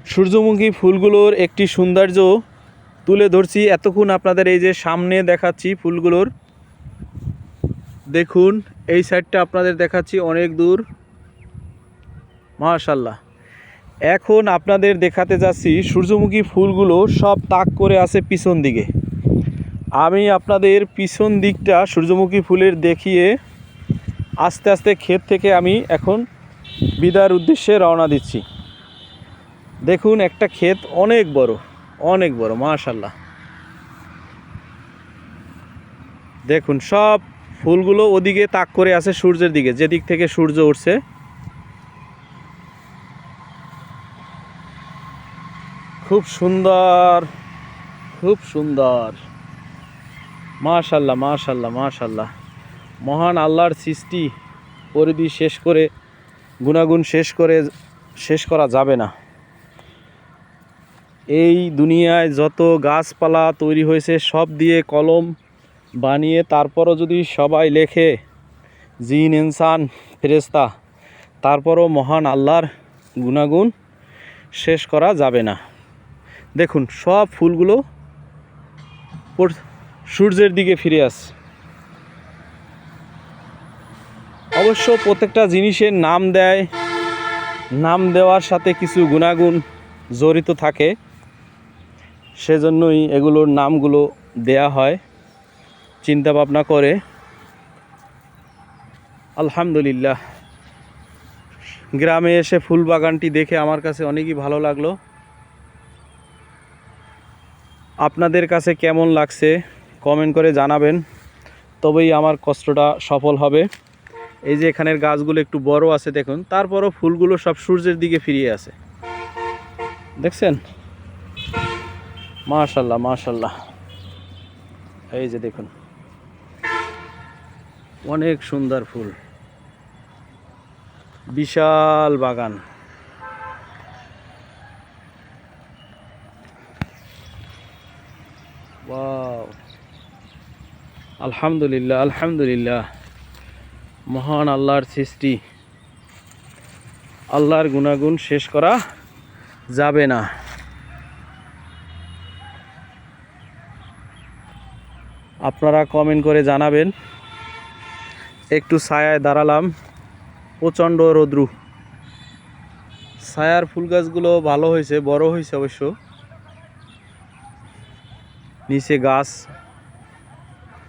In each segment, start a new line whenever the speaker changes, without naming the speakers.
সূর্যমুখী ফুলগুলোর একটি সৌন্দর্য তুলে ধরছি এতক্ষণ আপনাদের। এই যে সামনে দেখাচ্ছি ফুলগুলোর, দেখুন এই সাইডটা আপনাদের দেখাচ্ছি অনেক দূর, মাশাআল্লাহ। এখন আপনাদের দেখাতে যাচ্ছি সূর্যমুখী ফুলগুলো সব তাক করে আছে পিছন দিকে। আমি আপনাদের পিছন দিকটা সূর্যমুখী ফুলের দেখিয়ে আস্তে আস্তে ক্ষেত থেকে আমি এখন বিদায়ের উদ্দেশ্যে রওনা দিচ্ছি। দেখুন একটা ক্ষেত অনেক বড় মাশাআল্লাহ। দেখুন সব ফুলগুলো ওদিকে তাক করে আছে সূর্যের দিকে, যেদিক থেকে সূর্য উঠছে। খুব সুন্দর, খুব সুন্দর, মাশাআল্লাহ মাশাআল্লাহ মাশাআল্লাহ। মহান আল্লাহর সৃষ্টি পরিধি শেষ করে, গুণাগুণ শেষ করা যাবে না। এই দুনিয়ায় যত গাছপালা তৈরি হয়েছে সব দিয়ে কলম বানিয়ে তারপরও যদি সবাই লেখে, জিন ইনসান ফেরেশতা, তারপরও মহান আল্লাহর গুণাগুণ শেষ করা যাবে না। দেখুন সব ফুলগুলো সূর্যের দিকে ফিরে আসছে। অবশ্য প্রত্যেকটা জিনিসের নাম দেওয়ার সাথে কিছু গুণাগুণ জড়িত থাকে, সেজন্যই এগুলোর নামগুলো দেয়া হয় চিন্তা ভাবনা করে। আলহামদুলিল্লাহ, গ্রামে এসে ফুল বাগানটি দেখে আমার কাছে অনেকই ভালো লাগলো। আপনাদের কাছে কেমন লাগছে কমেন্ট করে জানাবেন, তবেই আমার কষ্টটা সফল হবে। এই যে এখানের গাছগুলো একটু বড় আছে দেখুন, তারপরও ফুলগুলো সব সূর্যের দিকে ফিরিয়ে আছে, দেখছেন? মাশাআল্লাহ মাশাআল্লাহ। এই যে দেখুন অনেক সুন্দর ফুল, বিশাল বাগান। ওয়াও, আলহামদুলিল্লাহ আলহামদুলিল্লাহ। মহান আল্লাহর সৃষ্টি, আল্লাহর গুণাগুণ শেষ করা যাবে না। আপনারা কমেন্ট করে জানাবেন। একটু ছায়ায় দাঁড়ালাম, প্রচণ্ড রৌদ্রু। ছায়ার ফুল গাছগুলো ভালো হয়েছে, বড় হয়েছে অবশ্য। নিচে গাছ,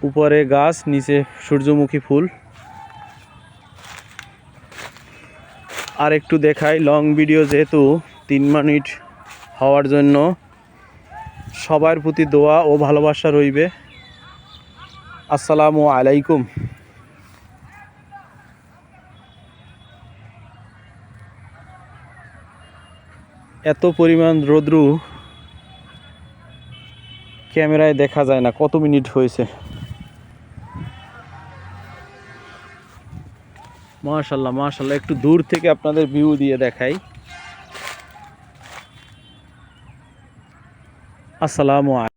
উপরে গাছ, নিচে সূর্যমুখী ফুল। আর একটু দেখাই, লং ভিডিও যেহেতু 3 মিনিট হওয়ার জন্য সবার প্রতি দোয়া ও ভালোবাসা রইবে। আসসালামু আলাইকুম। এত পরিমাণ রৌদ্রু ক্যামেরায় দেখা যায় না কত মিনিট হয়েছে। মাশাআল্লাহ মাশাআল্লাহ। একটু দূর থেকে আপনাদের ভিউ দিয়ে দেখাই। আসসালামু আলাইকুম।